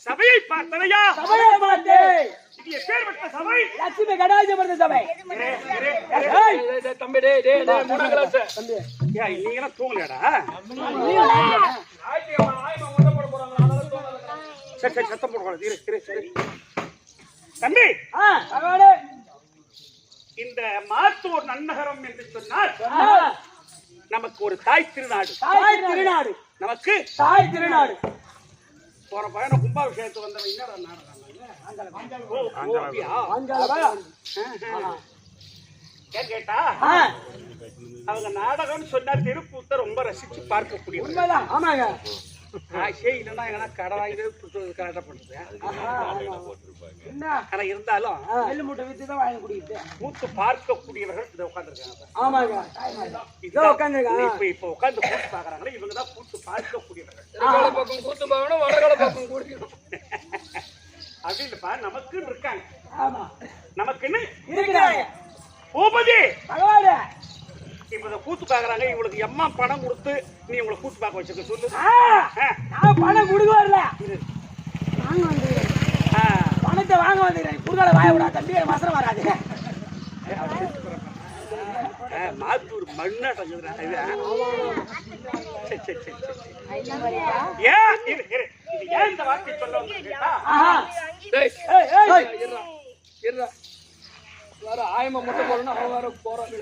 சபையை பார்த்தனையா? சபையை பார்த்தேன். இது எப்பேர்ப்பட்ட சபை? லட்சுமி கடாஜபர்த சபை. தம்பி டேய் டேய் டேய் மூணாம் கிளாஸ் தம்பி. ஏய் நீங்க எல்லாம் தூங்கலடா? சரி சரி சத்தம் போடுங்க. இரு சரி. தம்பி பகவானே இந்த மாத்தூர் நன்னகரம் என்று சொன்னால் நமக்கு ஒரு தாய் திருநாடு. தாய் திருநாடு. நமக்கு தாய் திருநாடு. போற பையனை கும்பாபிஷேகத்துக்கு வந்தவன் என்னடா நாடகம்? ஏன் கேட்டா அவங்க நாடகம்னு சொன்னா தெருக்கூத்த ரொம்ப ரசிச்சு பார்க்கக்கூடிய உண்மைதான். ஆமாங்க. இல்லைன்னா எங்கன்னா கடை வாங்கி கஷ்டப்படுது. என்ன ஆனா இருந்தாலும் நெல்லு மூட்டை வித்து தான் வாங்கி குடிக்கிட்டு கூத்து பார்க்கக்கூடியவர்கள் இதை உட்காந்துருக்காங்க. ஆமாங்க. இப்ப உட்காந்து கூத்து பாக்குறாங்களே இவங்கதான் கூத்து பார்க்கக்கூடியவர்கள். பக்கம் கூத்து பார்க்கணும், வடகால பக்கம் குடிக்கணும் அப்படின்னுப்பா நமக்குன்னு இருக்காங்க. ஆமா, நமக்குன்னு இருக்கிறாங்க. பூபதி பகவானே, இப்ப இந்த கூத்து பாக்குறாங்க, இவங்களுக்கு எம்மா பணம் கொடுத்து நீ உங்களை கூத்து பார்க்க வச்சிருக்க சொல்லு. நான் பணம் கொடுக்க வரல, வாங்க வந்துக்கிறேன். பணத்தை வாங்க வந்துக்கிறேன். குறுகால வாய விடா தம்பி, மாசம் வராது. மாத்தூர் மண்ணாட்டம் ஏன் இந்த வார்த்தை சொல்ல வேற ஆயமா மட்டும் போறோம்னா அவன் வேற போறான்.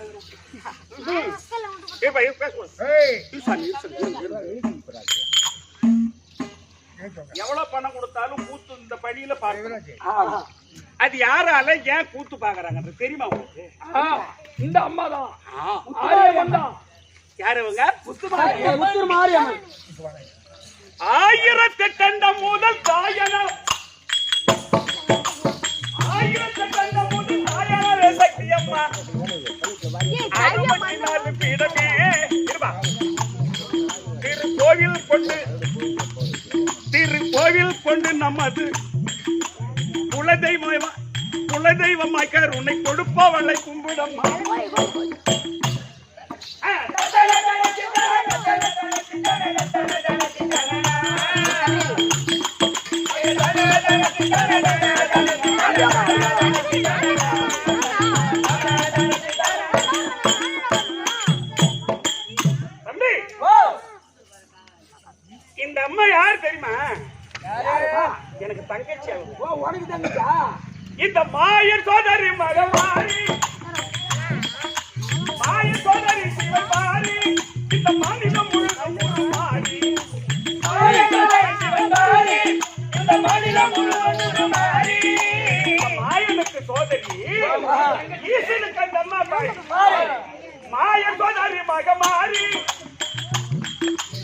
எவ்வளவு பணம் கொடுத்தாலும் கூத்து இந்த பணியில பாருங்க. அது யாரால ஏன் கூத்து பாக்குறாங்க தெரியுமா உங்களுக்கு? இந்த அம்மா தான். யாரு அவங்க? முத்து மாரியம்மன். 1008 முதல் தாயன 1008 முதல் தாயன சக்தியம்மா 64 பீடமே திருக்கோவில் கொண்டு நமது குலதெய்வமாய்க்கார் உன்னை கொடுப்பவளை கும்பிடம்மா. இந்த அம்மா யார் தெரியுமா? எனக்கு தங்கச்சி. உனக்கு தங்கச்சா? இந்த மாயர் சோதரி மகமாரி, மாயர் சோதரி சிவபாரி, இந்த மாநிலம் முழுவதும் மாறி, இந்த மாநிலம் முழுவதும் மாறி. மாயனுக்கு சோதரி, ஈசனுக்கு அந்த அம்மா பாய். மாயர் சோதரி மகமாரி,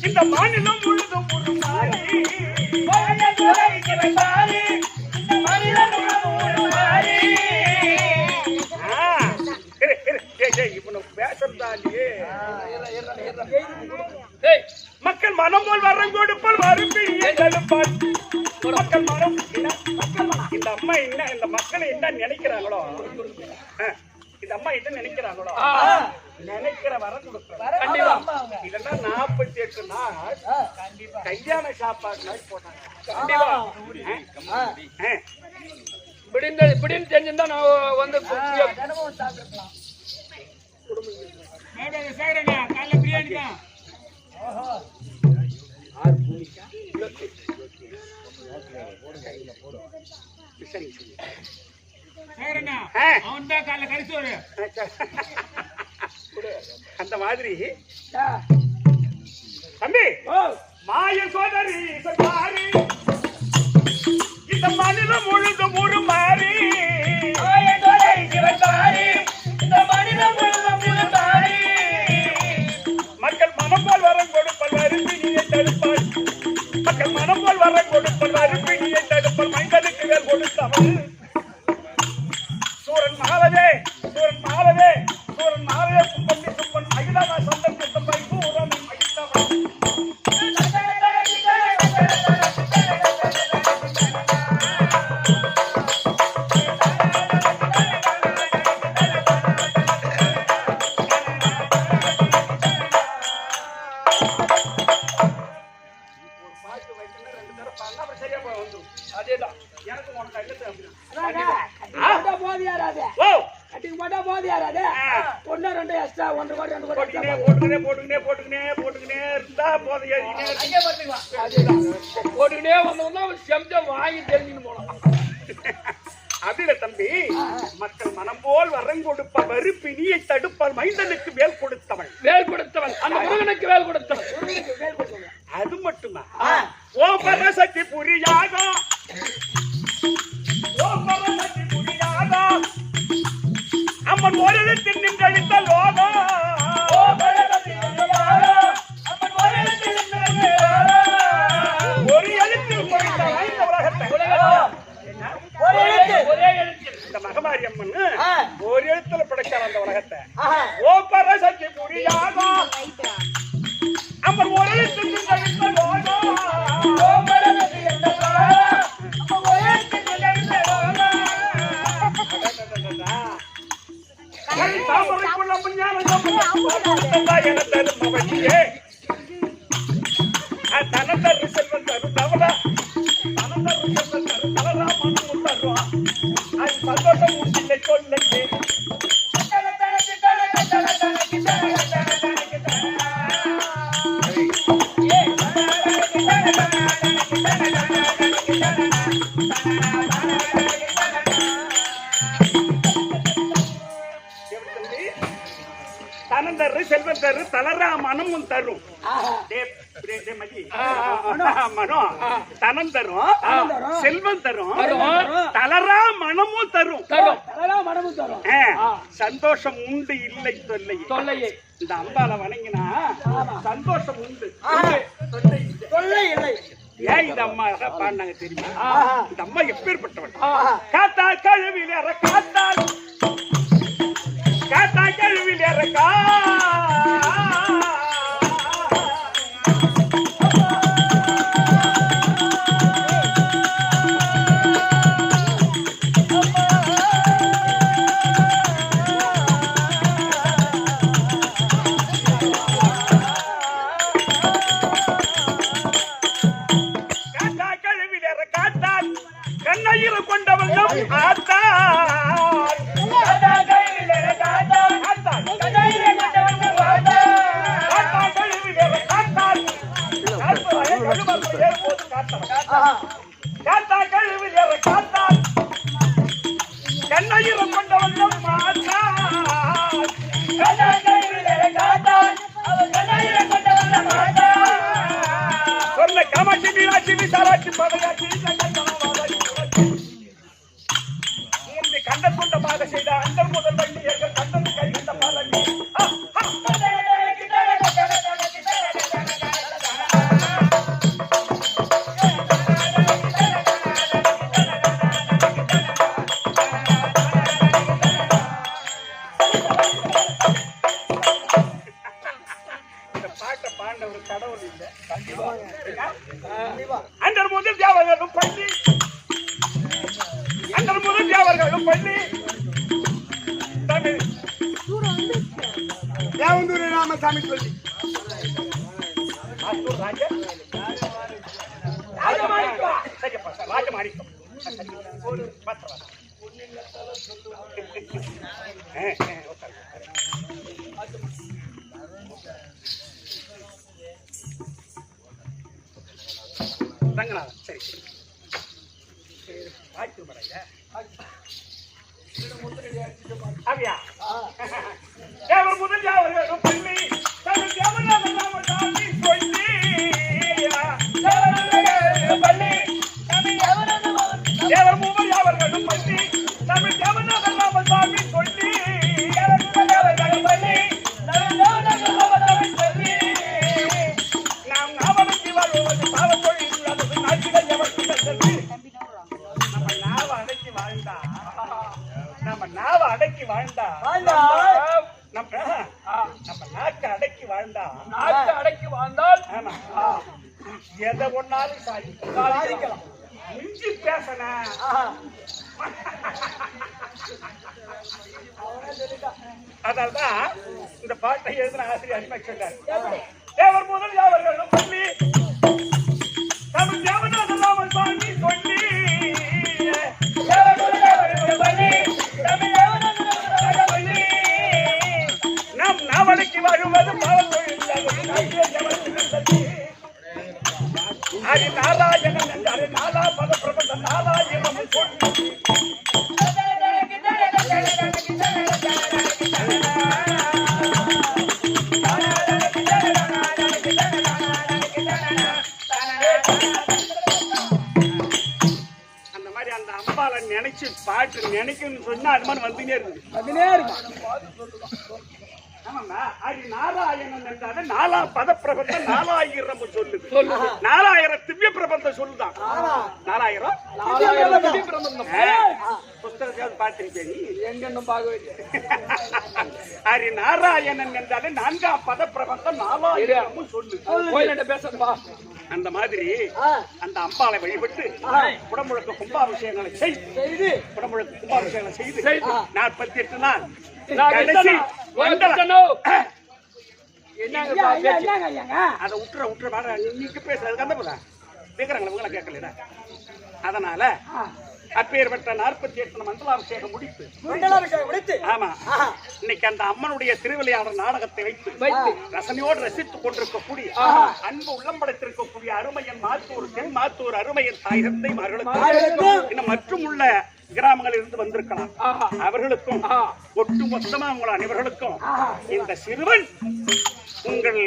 இந்த மாநிலம் முழுதும் மாறி, மாயர் சோதரி சிவபாரி, இந்த மாநிலம் முழுவதும் மாறி. மக்கள் மனம் போல் வரம் கொடுப்பால் மறுபிடியே தடுப்பால். மக்கள் மனம் இந்த அம்மா என்ன, இந்த மக்களை என்ன நினைக்கிறாங்களோ, இந்த அம்மா என்ன நினைக்கிறாங்களோ நினைக்கிற வரம் கொடுப்பாங்க. இதெல்லாம் 48 நாள் கல்யாண சாப்பாடு போட்டாங்க. இப்படின்னு தெரிஞ்சிருந்தா நான் வந்து பிரியாணி தான். அந்த மாதிரி தம்பி மாய சோதரி சோதரி இந்த மாநிலம் முழுதும் ஒரு மாறி, மக்கள் மனம் போல் வரம் கொடுப்பல் அருப்பினியை தடுப்பாள். மக்கள் மனம் போல் வரம் கொடுப்பல் அருப்பினியை தடுப்பல். மைந்தனுக்கு வேல் கொடுத்தவள் சூரன் மாலவே, சூரன் மாலவே, சூரன் மாலவே கும்பத்தி சுப்பன் அகிலமா சொந்தம் கிட்டப்பை சூரன் மகிழ்ந்தவன். போட்டுக்கிட்டே வந்தோம்னா செம்ஜம் வாங்கி தெரிஞ்சுன்னு போனோம். அதுல தம்பி மக்கள் மனம் போல் வரம் கொடுப்ப வறுப்பினியை தடுப்பால் மைந்தனுக்கு வேல் கொடுத்தவன் அந்த முருகனுக்கு வேல் கொடுத்தவன். அது மட்டுமா ஓ பரசக்தி புரியாக அம்மன் ஓரிடத்தில் நின்றழித்த லோகம் ஒரு எழுத்தில் இந்த மகமாரி அம்மன் ஒரு எழுத்துல படைச்சார் அந்த உலகத்தை. ஓ பரசக்தி புரியாக அம்மன் ஒரு எழுத்தில் நின்றழித்த லோகம் தனந்தரு செல்வன் தரும் தவறா தனந்தரு செல்வன் தரும் தவறா மனம் தருவான் அது சந்தோஷம் இல்லை சொல்லுங்க. தனந்தரு செல்வன் தரு தளரா மனமும் தரும் மனம் தனம் தரும் செல்வம் தரும் தளரா மனமும் தரும் சந்தோஷம் உண்டு இல்லை தொல்லையே. இந்த அம்பால வணங்கினா சந்தோஷம் உண்டு தொல்லை இல்லை. ஏன் இந்த அம்மா பாடினாங்க தெரியுமா? இந்த அம்மா எப்பேற்பட்டவன். காத்தா கழுவில் காத்தால் காத்தா கழுவில் இறக்கா கண்ணயிரம் கொண்டவர்கள் கண்ணயிரம் கொண்டவர்கள் சொன்ன காமாட்சி மீனாட்சி விசாலாட்சி பதையாட்சி கண்ட சொந்தமாக செய்த அந்த முதல் வண்டியர்கள் கண்டது கைவிட்ட பாலனி இந்த பாட்டை பாண்ட ஒரு கடவுள் இல்லை. அந்த முதல் தியாவர்களும் பள்ளி அந்த முதல் தியாவர்களும் பள்ளி தேவந்தூர் ராமசாமி சொல்லி ராஜமாணிக்கம் ரங்கநாதன். சரி அப்படியா? தேவர் முதல் அவர்களும் பள்ளி தமிழ் தேவநாதன் ராமசாமி சொல்லி தேவர் முதல் அவர்களும் பள்ளி தமிழ் தேவநாதன் ராமசாமி சொல்லி நாம் நாவலுக்கு வாழ்வது பாவத்தொழில் நாட்டிகள் எவருக்கு நம்ம நாவ அடக்கி வாழ்ந்தா நம்ம நாட்டை அடக்கி வாழ்ந்தால் எதை ஒன்னாலும் சாதிக்கலாம். மிஞ்சி பேசன அதனால்தான் இந்த பாட்டை எழுதின ஆசிரியர் அடிமை சொன்னார். தேவர் முதல் யாவர்களும் பள்ளி தமிழ் தேவநாதன் ராமசாமி சொல்லி நாம் நாவலுக்கு வருவது ஹரி நாராயணன் என்றாரு நாலா பத பிரபந்த நாராயணம் சொல்லி நினைக்கணும்னு சொன்னா அது மாதிரி வந்துனே இருக்கு. ஆமாம்மா, அது நாராயணன் என்றாலே 4 பத பிரபந்தம் 4000 சொல்லுது. 4000 திவ்ய பிரபந்தம் சொல்லுதான். 4000 திவ்ய பிரபந்தம் புத்தகத்தை பார்த்திருக்கேன். எங்கன்னு பார்க்க ஹரி நாராயணன் என்றாலே 4 பத பிரபந்தம் 4000 சொல்லு. பேசப்பா. அந்த மாதிரி அந்த அம்பாளை வழிபட்டு குடமுழுக்க கும்பாபிஷேகங்களை செய்து குடமுழுக்க கும்பாபிஷேகங்களை செய்து 48 நாள் கடைசி அதை உற்ற வேற நீங்க பேசுறது அந்த போதா கேட்கறாங்களா உங்களை கேட்கல. அதனால அப்பேற்பட்ட 48 மண்டலாபிஷேகம் முடித்து ஆமா இன்னைக்கு அந்த அம்மனுடைய திருவிளையாடல் நாடகத்தை வைத்து ரசனையோடு ரசித்துக் கொண்டிருக்கக்கூடிய அன்பு உள்ளம் படைத்திருக்கக்கூடிய அருமையன் மாத்தூர் அருமையன் தாய் தந்தை மகளுக்கும் இன்னும் மற்றும் உள்ள கிராமங்களில் இருந்து வந்திருக்கலாம் அவர்களுக்கும் ஒட்டு மொத்தமா உங்கள் அனைவர்களுக்கும் இந்த சிறுவன் உங்கள்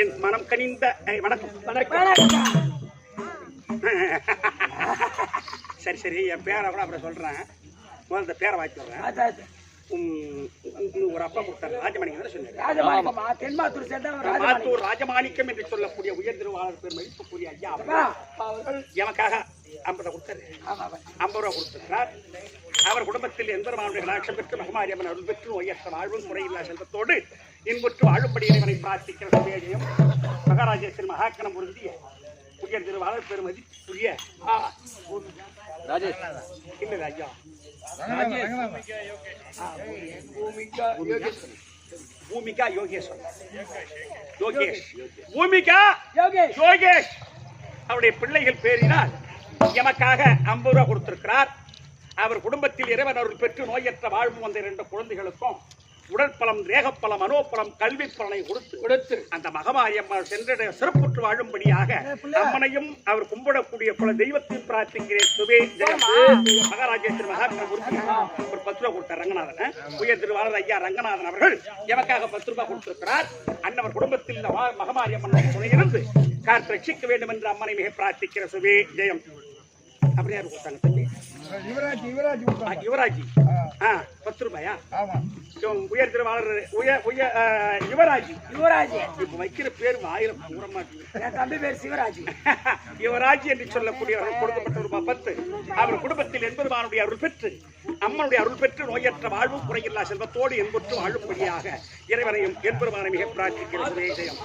என் மனம் கனிந்த வணக்கம். சரி என் பேரை கூட அப்புறம் சொல்றேன். முதல்ல பேரை வாங்கி சொல்றேன். ஒரு அப்பா கொடுத்தாரு ராஜமாணிக்கம் சொன்னாரு. மாத்தூர் ராஜமாணிக்கம் என்று சொல்லக்கூடிய உயர் திருவாளர் பேர் மதிப்புக்குரிய ஐயா எனக்காக 50 கொடுத்தாரு. 50 ரூபா கொடுத்திருக்கிறார். அவர் குடும்பத்தில் எம்பெருமானுடைய கடாட்சம் பெற்று மகமாரியம்மன் அருள் பெற்று உயர்த்த வாழ்வும் முறையில்லா செல்வத்தோடு இன்புற்று வாழும்படி இறைவனை பிரார்த்திக்கிற சுவேஜயம் மகாராஜேஸ்வரி மகாக்கணம் உறுதிய உயர் திருவாளர் பேர் மதிப்புக்குரிய இல்ல ஐயா பூமிகா யோகேஷ் அவருடைய பிள்ளைகள் பேரினால் எமக்காக 50 ரூபா கொடுத்திருக்கிறார். அவர் குடும்பத்தில் இறைவன் அருள் பெற்று நோயற்ற வாழ்வு வந்த 2 குழந்தைகளுக்கும் உடற்பலம் ரேகப்பலம் மனோப்பலம் கல்வி பலனை கொடுத்து அந்த மகமாரியம்மாள் சென்ற சிறப்புற்று வாழும்படியாக அம்மனையும் அவர் கும்பிடக்கூடிய பல தெய்வத்தையும் பிரார்த்திக்கிறேன். சுவே ஜெயம் மகாராஜேஸ்வரி மகாத்மா ஒரு 10 ரூபா கொடுத்தார். ரங்கநாதன் உயர் திருவாளர் ஐயா ரங்கநாதன் அவர்கள் எமக்காக 10 ரூபாய் கொடுத்திருக்கிறார். அன்னவர் குடும்பத்தில் மகமாரியம்மன் துணையிருந்து காத்து ரட்சிக்க வேண்டும் என்று அம்மனை மிக பிரார்த்திக்கிற சுவே ஜெயம். அப்படியே கொடுத்தாங்க தம்பி யுவராஜி 10 ரூபாயா? உயர் திருவாளர் யுவராஜி இப்ப வைக்கிற பேர் 1000 கூற மாட்டேங்குது. தம்பி பேர் சிவராஜி. யுவராஜி என்று சொல்லக்கூடிய கொடுக்கப்பட்ட ரூபாய் 10 அவர் குடும்பத்தில் எம்பெருமானுடைய அருள் பெற்று அம்மனுடைய அருள் பெற்று நோயற்ற வாழ்வும் குறையில்லா செல்வத்தோடு என்பொற்று வாழும்படியாக இறைவனையும் எம்பெருமானை மிக பிரார்த்திக்கிற சுதேசம்.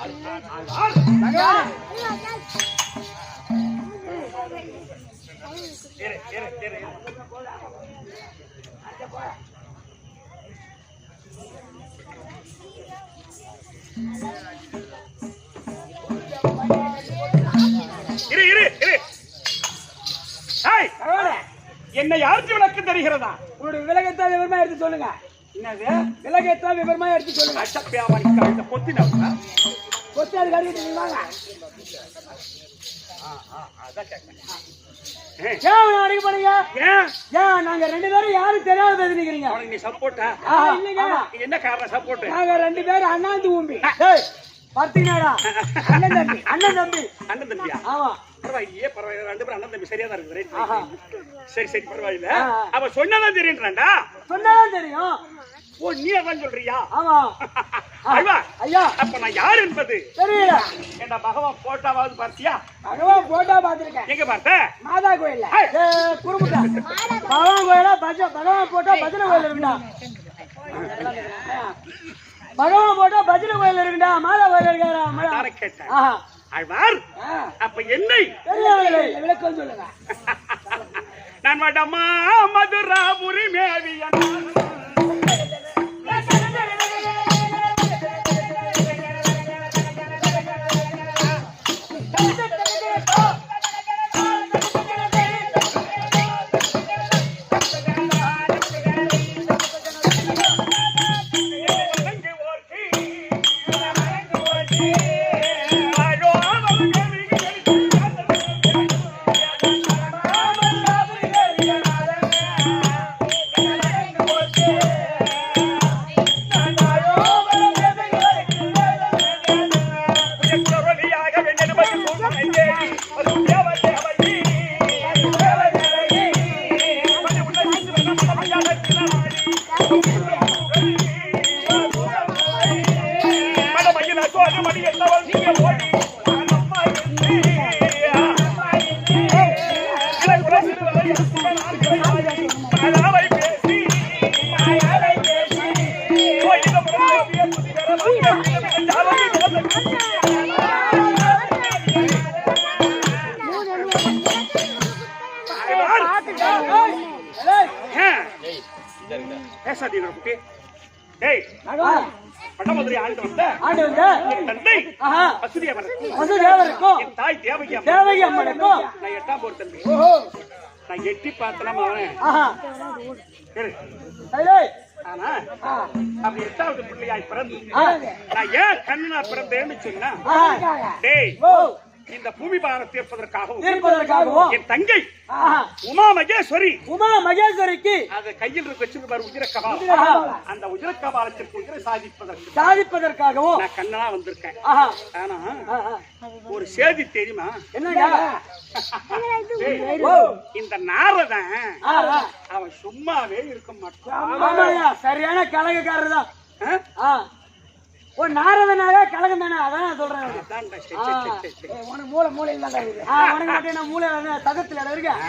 என்னை யாருக்கு விளக்கம் தருகிறதா? உங்களுடைய விலகத்தான் விவரமா எடுத்து சொல்லுங்க. என்னது விலகத்தான் விவரமா எடுத்து சொல்லுங்க. பொத்தி அது கடிக்கிட்டு வாங்க. அடிக்க போறீங்க? நாங்க 2 பேரும் யாரும் தெரியாத பேசிக்கிறீங்க. நீ சப்போர்ட்டா? என்ன காரணம் சப்போர்ட்? நாங்க 2 பேரும் அண்ணாந்து ஊம்பி பார்த்தீங்கன்னாடா அண்ணன் தம்பியா? ஆமா பரவாயில்லையே பரவாயில்ல 2 பேரும் அண்ணன் தம்பி சரியா தான் இருக்கு. சரி பரவாயில்ல. அவ சொன்னதான் தெரியும்டா. சொன்னதான் தெரியும். ஓ நீ அதான் சொல்றியா? ஆமா ஐயா. அப்ப நான் யார் என்பது தெரியல. ஏண்டா பகவான் போட்டாவாவது பார்த்தியா? பகவான் போட்டா பாத்திருக்கேன். எங்க பார்த்த? மாதா கோயில்ல குறுமுட்டா பகவான் கோயில பகவான் போட்டா பஜனை கோயில் இருக்குடா. பகவான் போட்டா பஜனை கோயில் இருக்குடா. மாதா கோயில் இருக்காரா? கேட்டேன் ஆழ்வார். அப்ப என்னை விளக்கம் சொல்லுங்க. நான் வடமா மதுராபுரி மேவியன் சோறு மணி என்னவள் நீங்க ஓடி நான் அம்மா என்று மாயாவை பேசி பேசாதீங்க குட்டி. டேய் பட்டமதுரை ஆண்டு வந்த என் தந்தை வசதியாவருக்கும் என் தாய் தேவகி அம்மனுக்கும் நான் 8ஆம் போர் தம்பி. நான் எட்டி பார்த்தனா அவன் ஆனா அப்படி 8வது பிள்ளையாய் பிறந்து நான் ஏன் கண்ணா பிறந்தேன்னு சொன்னா, டேய் இந்த பூமி பாரம் தீர்ப்பதற்காகவும் என் தங்கை உமா மகேஸ்வரிக்கு அது கையில் வச்சிருக்க பாரு உஜிரக்கபால், அந்த உஜிரக்கபாலத்திற்கு உயிரை சாதிப்பதற்காகவும் நான் கண்ணனா வந்திருக்கேன். ஆனா ஒரு செய்தி தெரியுமா? இந்த நாரதன் அவன் சும்மாவே இருக்க மாட்டான். சரியான கலகக்காரர் தான். ஒரு நாரதனாவே கலகம் தானே, அதான் சொல்றேன். உனக்கு மூளை இல்லாத உனக்கு மட்டும் நான் மூளை தகத்துல இருக்கேன்.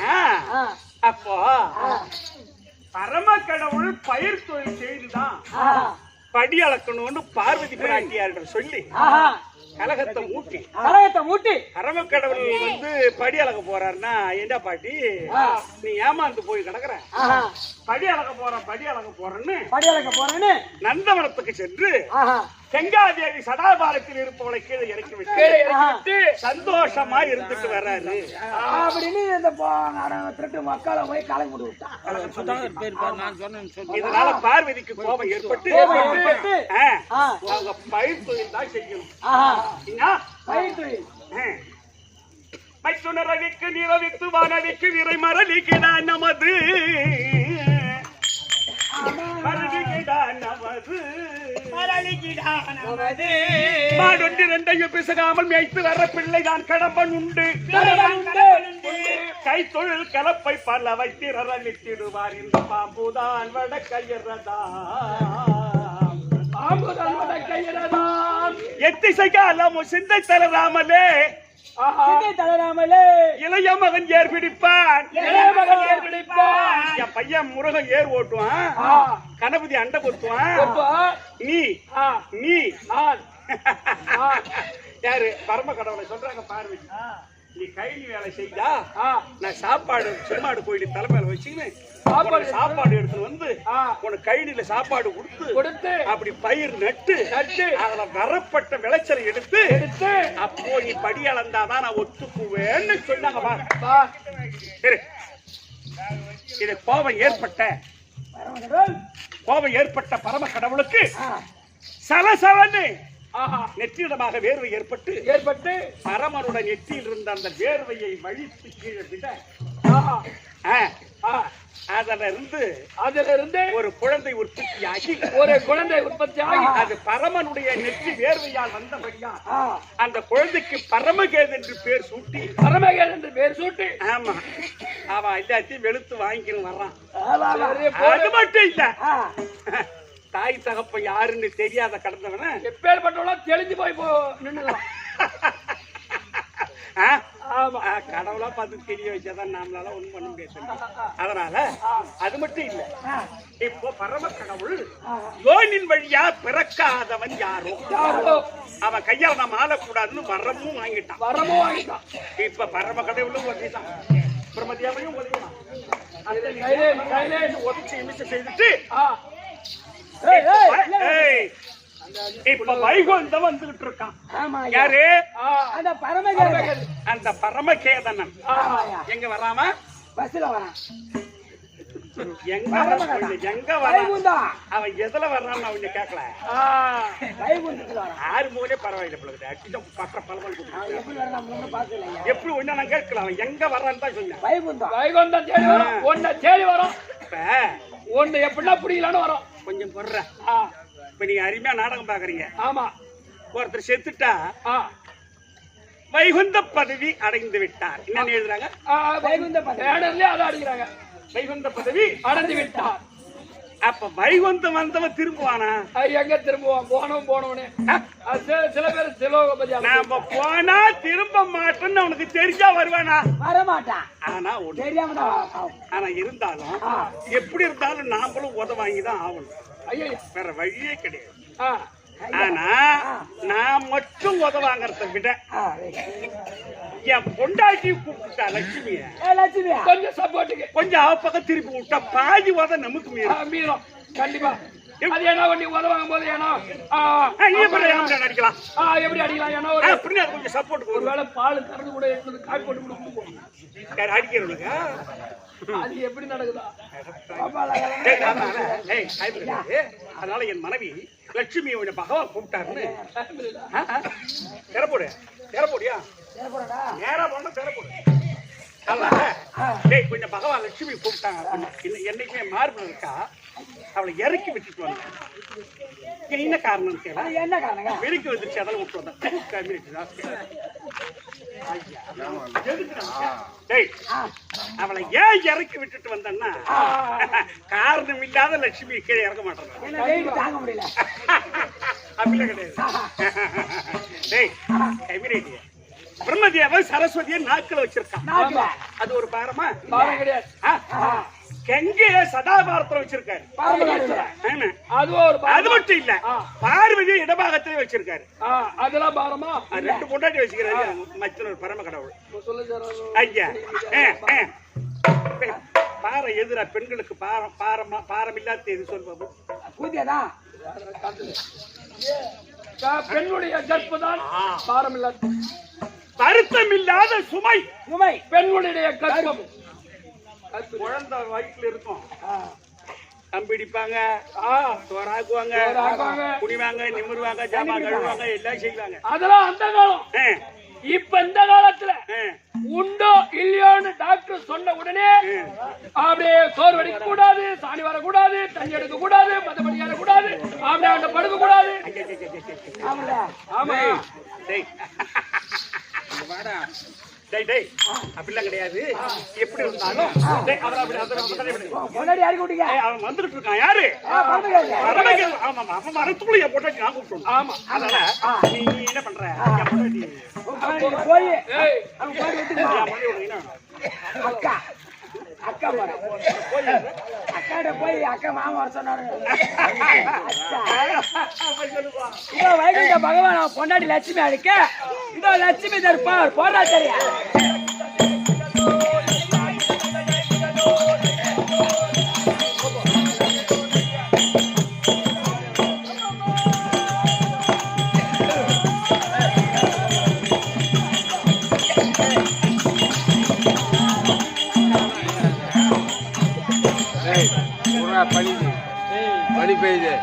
அப்போ பரம கடவுள் பயிர் தொழில் செய்துதான் படி அளக்கணும்னு பார்வதி பிராட்டியார்கள் சொல்லி கலகத்தை மூட்டி பரம கடவுள் படி அளக்க போறாருன்னா, என்ன பாட்டி நீ ஏமாந்து போய் கிடக்குற, படி அளக்க போறேன்னு நந்தவனத்துக்கு சென்று செங்காதேவி சடாபாரத்தில் இருப்பவளை கீழே இறக்கி விட்டு சந்தோஷமா இருந்துட்டு வர்றாரு அப்படின்னு இந்த திருட்டு மக்களை போய் கலங்க விட்டு விட்டான். இதனால பார்வதிக்கு கோபம் ஏற்பட்டு அவங்க பயிர் தொழில் தான் செய்யணும். மைத்துணரவிக்கு நிறவித்து வானவிக்கு விரை மரளிக்கிடா நமது மாடொன்று ரெண்டையும் பிசகாமல் மேய்த்து வர பிள்ளைதான் கடம்பன் உண்டு. கை தொழில் கலப்பை பல வைத்திரளித்திடுவார் இந்த பாம்புதான் வடக்கையறதா எத்திசை காலமும் சிந்தை தளராமலே இளைய மகன் ஏர் பிடிப்பான். என் பையன் முருகன் ஏர் ஓட்டுவான், கணபதி அண்டை கொத்துவான். நீ யாரு பரம கடவுளை சொல்றாங்க பார்வதி. நீ கைலி வேலை செய்தா நான் சாப்பாடு செம்மாடு கோயில் தலைமையில வச்சுக்கினேன் சாப்பாடு எடுத்து வந்து உனக்கு கைலியில சாப்பாடு கொடுத்து அப்படி பயிர் நட்டு அதுல வரப்பட்ட விளைச்சலை எடுத்து அப்போ நீ படி அளந்தாதான் நான் ஒத்துக்குவேன்னு சொன்னாங்க. இது கோபம் ஏற்பட்ட பரம கடவுளுக்கு சலசலன்னு நெற்றியிடமாக வேர்வை ஏற்பட்டு பரமனுடன் நெற்றியில் இருந்த அந்த வேர்வையை வழித்து கீழே விட அதுல இருந்து ஒரு குழந்தை உற்பத்தியாகி அது பரமனுடைய நெற்றி வேர்வையால் வந்தபடியா அந்த குழந்தைக்கு பரமகேது என்று பேர் சூட்டி ஆமா அவன் எல்லாத்தையும் வெளுத்து வாங்கின்னு வர்றான். அது மட்டும் இல்ல, தாய் தகப்ப யாருன்னு தெரியாத கடந்தவன எப்பேற்பட்டவளா தெளிஞ்சு போய் நின்னுலாம். கடவுளா பார்த்து தெரிய வச்சாதான் நம்மளால ஒண்ணும் பண்ண முடியாது. அதனால அது மட்டும் இல்ல, இப்போ பரம கடவுள் யோனின் வழியா பிறக்காதவன் யாரோ அவன் கையால் நாம் ஆளக்கூடாதுன்னு வரமும் வாங்கிட்டான். இப்ப பரம கடவுளும் ஒதுக்கிட்டான், பிரம்மதியாவையும் ஒதுக்கிட்டான். ஒதுக்கி செய்துட்டு இப்ப வைகுண்டம் வந்துகிட்டு இருக்கான். யாரு? அந்த பரமகேதனன். எங்க வராம பஸ்ல வரான். எங்க வரான்? அவன் எதுல வர்றான்னு அவங்க கேட்கல. ஆறு மூலே பரவாயில்ல, எப்படி ஒண்ணு நான் கேட்கல. அவன் எங்க வர்றான்னு தான் சொன்னேன். வைகுண்டம் தேடி வரும். ஒண்ணு எப்படின்னா பிடிக்கலான்னு வரும். கொஞ்சம் பொறுற. இப்ப நீங்க அருமையா நாடகம் பாக்குறீங்க. ஆமா, ஒருத்தர் செத்துட்டா வைகுந்த பதவி அடைந்து விட்டார். என்னன்னு எழுதுறாங்க? வைகுந்த பதவி அடைந்து விட்டார். அப்ப வைகுந்தம் வந்தவன் திரும்புவானா? எங்க திரும்புவான்? போனவனே சில பேர் சிலோகபதி நாம போனா திரும்ப மாட்டோம்னு அவனுக்கு தெரிஞ்சா வருவானா? வரமாட்டான். ஆனா தெரியாம தான். ஆனா இருந்தாலும் எப்படி இருந்தாலும் நாமளும் உத வாங்கிதான் ஆகணும். ஐயா வேற வழியே கிடையாது. ஆனா நான் மட்டும் உத வாங்கறத விட என் பொண்டாட்டி கூப்பிட்டா லட்சுமிய கொஞ்சம் சப்போர்ட்டுக்கு கொஞ்சம் அவ பக்கம் திருப்பி விட்டா பாதி உத நமக்கு மீறும். கண்டிப்பா அது ஏன்னா நீ உதவாங்கும் போது ஏன்னா அடிக்கலாம். எப்படி அடிக்கலாம்? ஏன்னா அப்படின்னு கொஞ்சம் சப்போர்ட். ஒரு வேளை பால் கறந்து கூட எடுத்து காய் போட்டு கொடுக்கும் அடிக்கிறவனுக்கு அது எப்படி நடக்குதா? அதனால என் மனைவி லட்சுமி பகவான் கூப்பிட்டாருன்னு திறப்போடியா நேரா போனா திறப்போடு. கொஞ்சம் பகவான் லட்சுமி கூப்பிட்டாங்க. என்னைக்குமே மார்பு இருக்கா அவளை இறக்கி விட்டுட்டு வந்தேன். என்ன காரணம் கேளா? என்ன காரணம்? வெறுக்கி வந்துருச்சு அதெல்லாம் விட்டு வந்தேன். அவளை ஏன் இறக்கி விட்டுட்டு வந்தேன்னா காரணம் இல்லாத லட்சுமி கீழே இறக்க மாட்டேன். தாங்க முடியல. அப்படிலாம் கிடையாது. பிரம்மதேவன் சரஸ்வதியை நாக்கில வச்சிருக்கான். அது ஒரு பாரமா? பாரம் கிடையாது. கங்கைய சதாபாரத்துல வச்சிருக்காரு. அது மட்டும் இல்ல பார்வதி இடபாகத்திலே வச்சிருக்காரு. அதெல்லாம் பாரமா? ரெண்டு பொண்டாட்டி வச்சுக்கிறாரு. மச்சன ஒரு பரம கடவுள். ஐயா பாரம் எதிரா பெண்களுக்கு பாரம் இல்லாத எது சொல்வது? பெண்ணுடைய கற்புதான் பாரம் இல்லாத வருத்தம் இல்லாத சுமை. பெண்ணுடைய கற்பம் குழந்தை வயிற்றுல இருக்கும். கம்பிடிப்பாங்க, சோறாக்குவாங்க, குடிவாங்க, நிமிருவாங்க, ஜாமான் கழுவாங்க, எல்லாம் செய்வாங்க. அதெல்லாம் அந்த காலம். இப்ப இந்த காலத்துல உண்டோ இல்லையோன்னு டாக்டர் சொன்ன உடனே அப்படியே சோறு வடிக்க கூடாது, சாணி வரக்கூடாது, தண்ணி எடுக்க கூடாது, மத்தபடி ஏறக்கூடாது, அப்படியே அந்த படுக்க கூடாது. ஆமா அப்படிலாம் கிடையாது. எப்படி இருந்தாலும் அவன் வந்துட்டு இருக்கான். யாரு? மரத்துக்குள்ள என் பொட்டாட்டி நான் கூப்பிட்டு. ஆமா அதனால நீ என்ன பண்ற? அக்கா அக்கா அக்காட போய் அக்கா மாமா வர சொன்னாரு. இதோ வைகுண்ட பகவான் பொண்டாட்டி லட்சுமி அடிக்க இதோ லட்சுமி தருப்பார் போனா சரியா? பனி பெய்யுது.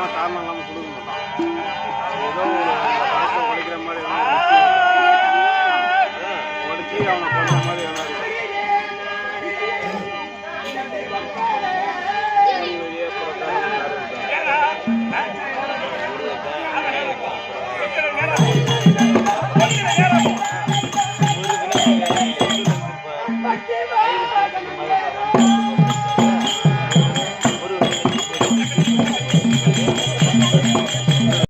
காரணம் இல்லாம கொடுக்க மாட்டான். ஏதோ உடைக்கிற மாதிரி உடைச்சி அவனை கொண்ட மாதிரி